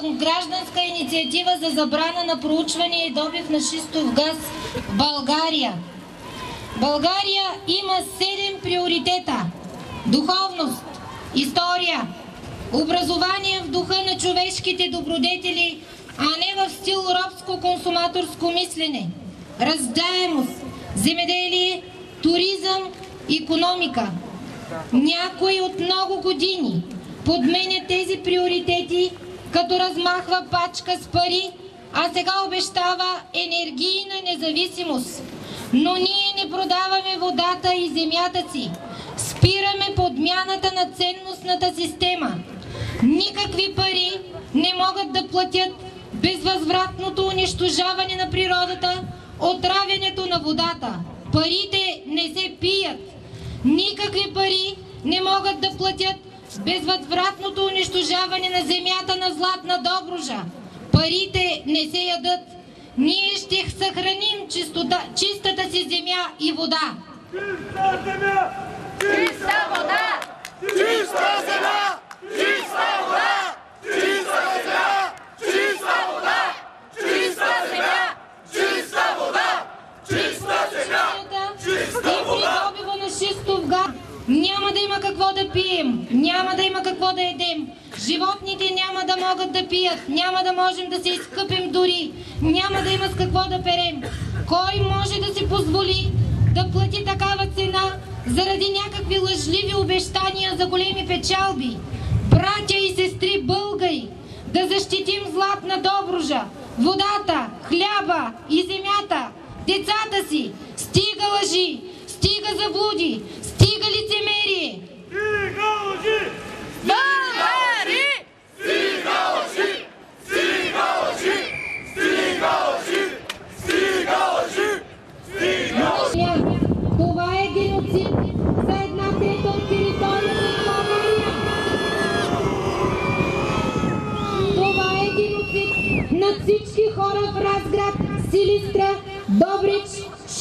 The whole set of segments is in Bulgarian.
гражданска инициатива за забрана на проучване и добив на шистов газ в България. България има 7 приоритета: духовност, история, образование в духа на човешките добродетели, а не в стил робско-консуматорско мислене, раждаемост, земеделие, туризъм, икономика. Някой от много години подменя тези приоритети, като размахва пачка с пари, а сега обещава енергийна независимост. Но ние не продаваме водата и земята си. Спираме подмяната на ценностната система. Никакви пари не могат да платят безвъзвратното унищожаване на природата, отравянето на водата. Парите не се пият. Никакви пари не могат да платят безвъзвратното унищожаване на земята на Златна Добруджа. Парите не се ядат. Ние ще съхраним чистата си земя и вода. Чиста земя! Чиста вода! Чиста земя! Чиста вода! Чиста земя! Чиста вода! Чиста земя! Чиста вода! Чиста земя! Чиста вода! И при добива на шистов газ няма да има какво да пием, няма да има какво да едем. Животните няма да могат да пият, няма да можем да се изкъпем дори, няма да има с какво да перем. Кой може да си позволи да плати такава цена заради някакви лъжливи обещания за големи печалби? Братя и сестри българи, да защитим Златна Добруджа, водата, хляба и земята, децата си. Стига лъжи, стига заблуди, стига лицемерие. Стига лъжи! Българи! Стига лъжи! Стига лъжи! Стига лъжи! Стига лъжи! Стига лъжи! Това е геноцид за 1/3 от територията на България. Това е геноцид над всички хора в Разград, Силистра, Добрич,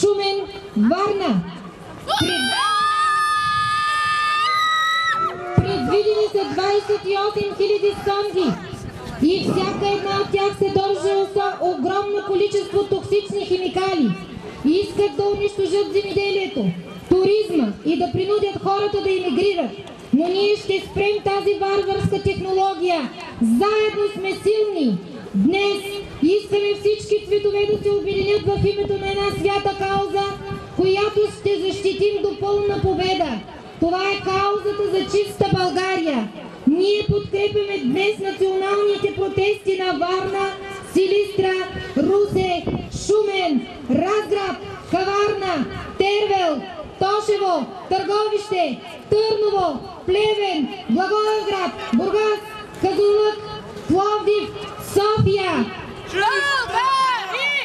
Шумен, Варна. Предвидени са 28 000 сонди и всяка една от тях се държа огромно количество токсични химикали. Искат да унищожат земеделието, туризма и да принудят хората да емигрират. Но ние ще спрем тази варварска технология. Заедно сме силни. Днес искаме всички цветове да се обединят в името на една свята кауза, която ще защитим до пълна победа. Това е каузата за чиста България. Ние подкрепяме днес националните протести на Варна, Силистра, Русе, Шумен, Разград, Каварна, Тервел, Тошево, Търговище, Търново, Плевен, Благоевград, Бургас, Казанлък, Пловдив, София. Българи!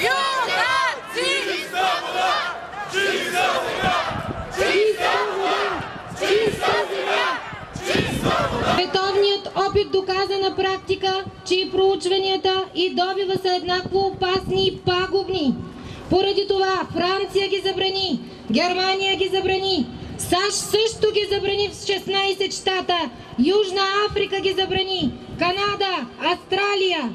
Юнаци! Чиста вода! Чиста вода! Чиста вода! Чиста земя! Чиста вода! Световният опит доказа на практика, че и проучванията и добива са еднакво опасни и пагубни. Поради това Франция ги забрани, Германия ги забрани, САЩ също ги забрани в 16 щата, Южна Африка ги забрани, Канада, Австралия.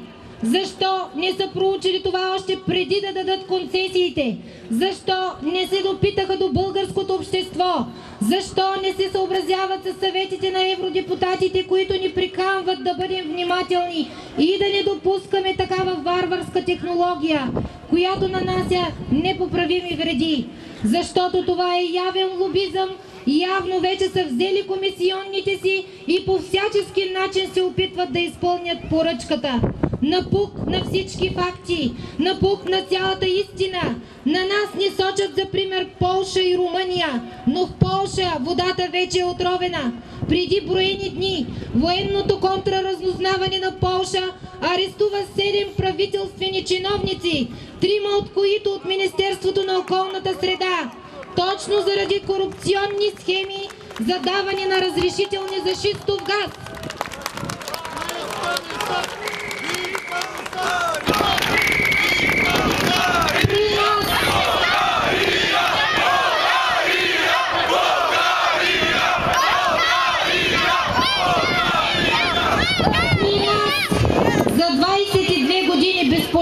Защо не са проучили това още преди да дадат концесиите? Защо не се допитаха до българското общество? Защо не се съобразяват с съветите на евродепутатите, които ни приканват да бъдем внимателни и да не допускаме такава варварска технология, която нанася непоправими вреди? Защото това е явен лобизъм, явно вече са взели комисионните си и по всячески начин се опитват да изпълнят поръчката. Напук на всички факти, напук на цялата истина. На нас ни сочат за пример Полша и Румъния, но в Полша водата вече е отровена. Преди броени дни военното контраразузнаване на Полша арестува 7 правителствени чиновници, 3 от които от Министерството на околната среда, точно заради корупционни схеми за даване на разрешителни за шистов газ.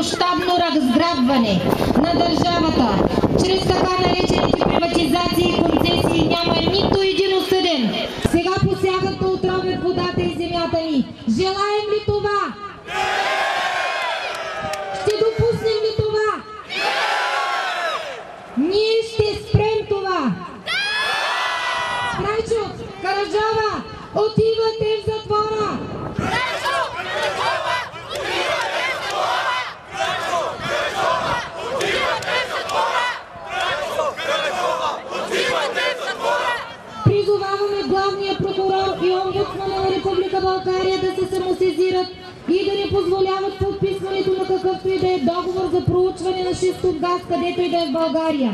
мащабно разграбване на държавата чрез така наречените приватизации и концесии няма нито един осъден. Сега посягат да отровят водата и земята ни. Желаем ли това? Ще допуснем ли това? Ние ще спрем това. Крайчов, Караджова, отивате в затвора! Призоваваме главния прокурор и омбудсмана на Република България да се самосезират и да не позволяват подписването на какъвто и да е договор за проучване на шистов газ, където и да е в България.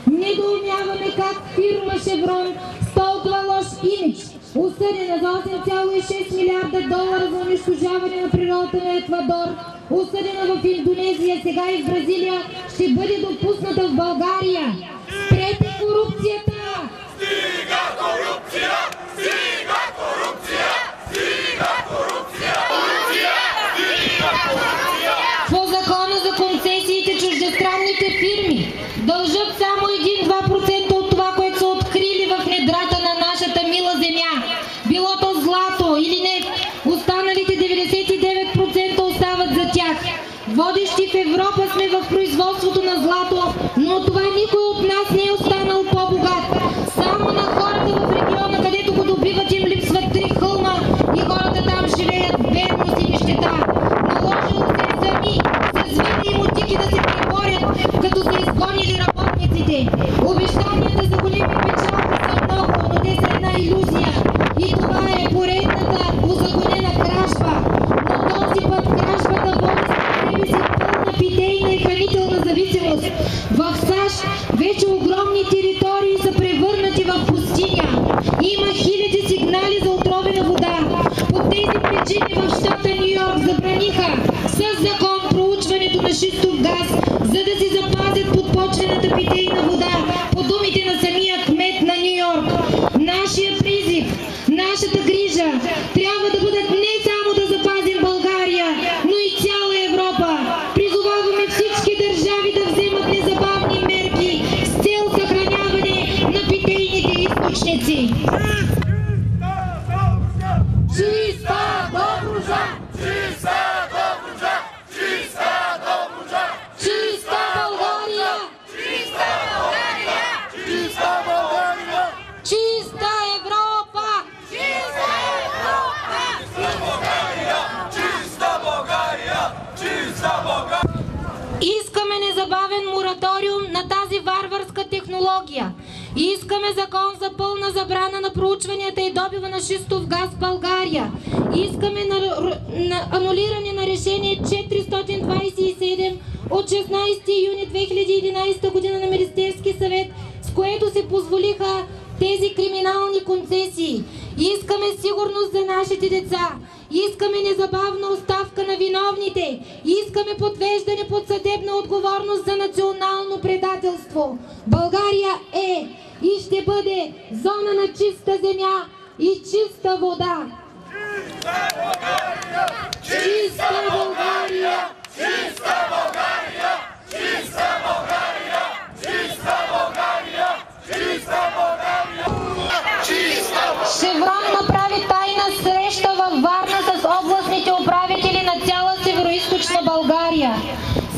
Недоумяваме как фирма Шеврон с толкова лош имидж, осъдена за 8,6 милиарда долара за унищожаване на природата на Еквадор, осъдена в Индонезия, сега и в Бразилия, ще бъде допусната в България. Спрете корупцията! Стига корупция! Стига корупция! Стига корупция! По закона за концесиите чуждестранните фирми дължат само 1-2% от това, което са открили в недрата на нашата мила земя. Било то злато или нефт, останалите 99% остават за тях. Водещи в Европа сме в производството на злато, но от това никой от нас не е останал по-богат. Само на хората в региона, където го добиват, им липсват 3 хълма и хората там живеят в бедност и нищета. Наложило се сами с вили и мотики да се преборят, като са изгонили работниците. Обещанията за големи печалби са много, но те са една илюзия. И това е поредната узаконена кражба. Но този път кражбата води след себе си пълна питейна и хранителна зависимост. В САЩ вече огромни територии са превърнати в пустиня. Има хиляди сигнали за отровена вода. По тези причини в щата Ню-Йорк забраниха със закон проучването на шистов газ, за да си запазят подпочвената питейна вода, по думите на самия кмет на Ню-Йорк. Нашия призив, нашата грижа трябва да бъдат не само да запазим България, но и цяла Европа. Призоваваме всички държави да вземат незабавни мерки с цел съхраняване на питейните източници. Чиста Добруджа! Чиста Добруджа! Чиста Добруджа! Чиста България! Чиста България! Чиста България! Чиста Европа! Чиста Европа! Чиста България! Чиста България! Чиста България! Искаме незабавен мораториум на тази варварска технология. Искаме закон за пълна забрана на проучванията и добива на шистов газ в България. Искаме анулиране на решение 427 от 16 юни 2011 година на Министерски съвет, с което се позволиха тези криминални концесии. Искаме сигурност за нашите деца. Искаме незабавна оставка на виновните. Искаме подвеждане под съдебна отговорност за национално предателство. България е и ще бъде зона на чиста земя и чиста вода. Чиста България! Чиста България! Чиста България! Чиста България! Чиста България! Чиста Шеврон направи тайна среща във Варна с областните управители на цяла североизточна България.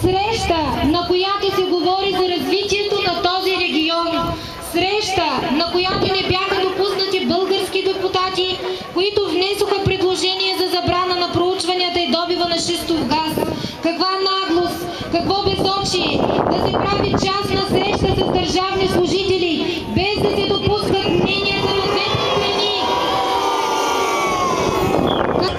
Среща, на която се говори за развитието на този регион. Среща, на която не бяха допуснати български депутати, които внесоха предложение за забрана на проучванията и добива на шистов газ. Каква наглост, какво безочие да се прави частна среща с държавни служители, без да се допускат мненията на двете страни.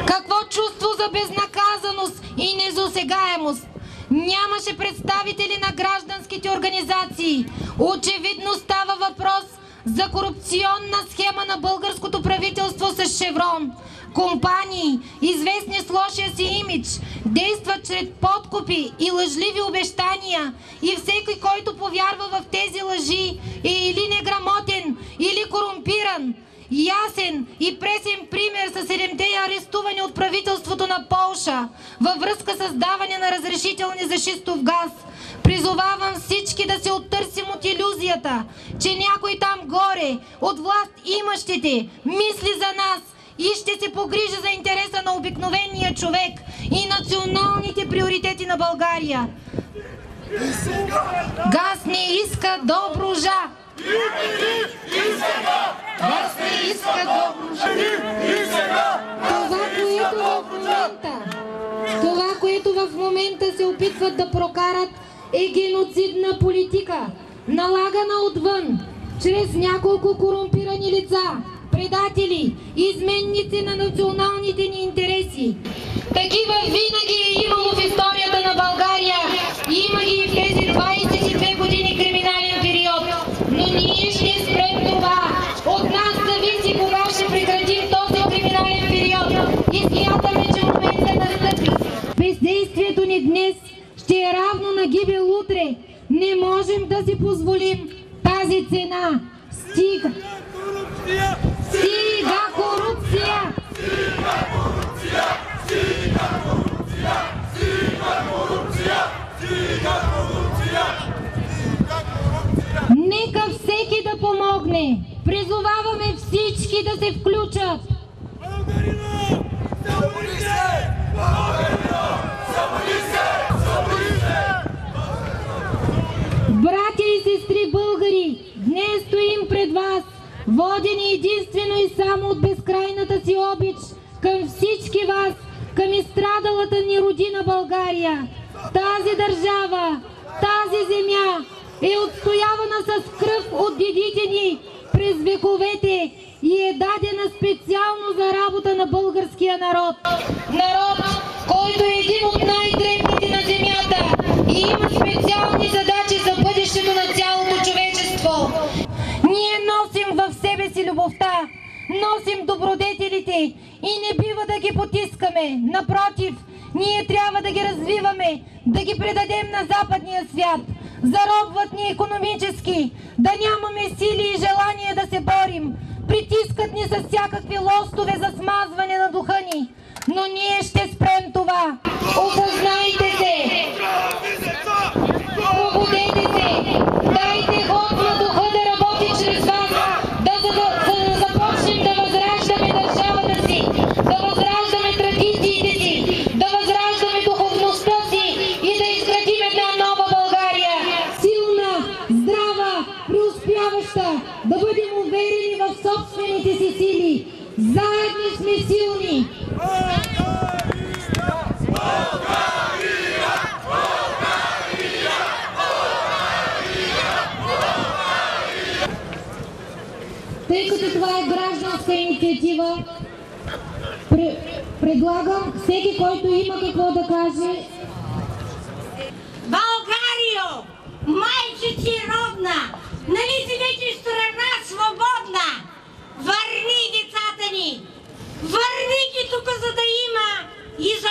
Какво чувство за безнаказаност и незасегаемост. Нямаше представители на гражданските организации. Очевидно става въпрос за корупционна схема на българското правителство с Шеврон. Компании, известни с лошия си имидж, действат чрез подкупи и лъжливи обещания и всеки, който повярва в тези лъжи, е или неграмотен, или корумпиран. Ясен и пресен пример са 7-те арестувани от правителството на Полша Полша във връзка с даване на разрешителни за шистов газ. Призовавам всички да се оттърсим от илюзията, че някой там горе от власт имащите мисли за нас и ще се погрижи за интереса на обикновения човек и националните приоритети на България. Газ не иска Добруджа! Газ не иска Добруджа! Това, което в момента се опитват да прокарат, е геноцидна политика, налагана отвън, чрез няколко корумпирани лица, предатели, изменници на националните ни интереси. Такива винаги е имало в историята на България. Има ги и в тези 22 години криминален период. Но ние ще спрем това. От нас зависи кога ще прекратим този криминален период. И смятаме, че моментът настъпи. Бездействието ни днес ще е равно на гибел утре. Не можем да си позволим тази цена. Стига! Стига корупция! Стига корупция! Стига корупция! Стига корупция! Стига корупция! Нека всеки да помогне. Призоваваме всички да се включат. Българина! Събуди се! Българина! Събуди се! Събуди се! Братя и сестри българи, днес стоим пред вас, водени единствено и само от безкрайната си обич към всички вас, към изстрадалата ни родина България. Тази държава, тази земя е отстоявана с кръв от дедите ни през вековете и е дадена специално за работа на българския народ. Народ, който е един от най-древните на земята и има специални задачи за бъдещето на цялото човечество. Ние носим в себе си любовта, носим добродетелите и не бива да ги потискаме. Напротив, ние трябва да ги развиваме, да ги предадем на западния свят. Заробват ни икономически, да нямаме сили и желание да се борим. Притискат ни с всякакви лостове за смазване на духа ни. Но ние ще спрем това. Осъзнайте се! Пробудете се! Дайте ход на духа да работи чрез вас, за да започнем да възраждаме държавата си, да възраждаме традициите си, да възраждаме духовността си и да изградим една нова България. Силна, здрава, преуспяваща, да бъдем уверени в собствените си сили. Заедно сме силни! Тъй като това е гражданска инициатива, предлагам всеки, който има какво да каже. Българио, майче ти родна, нали си вече страна свободна? Върни децата ни! Върни ги тук, за да има и за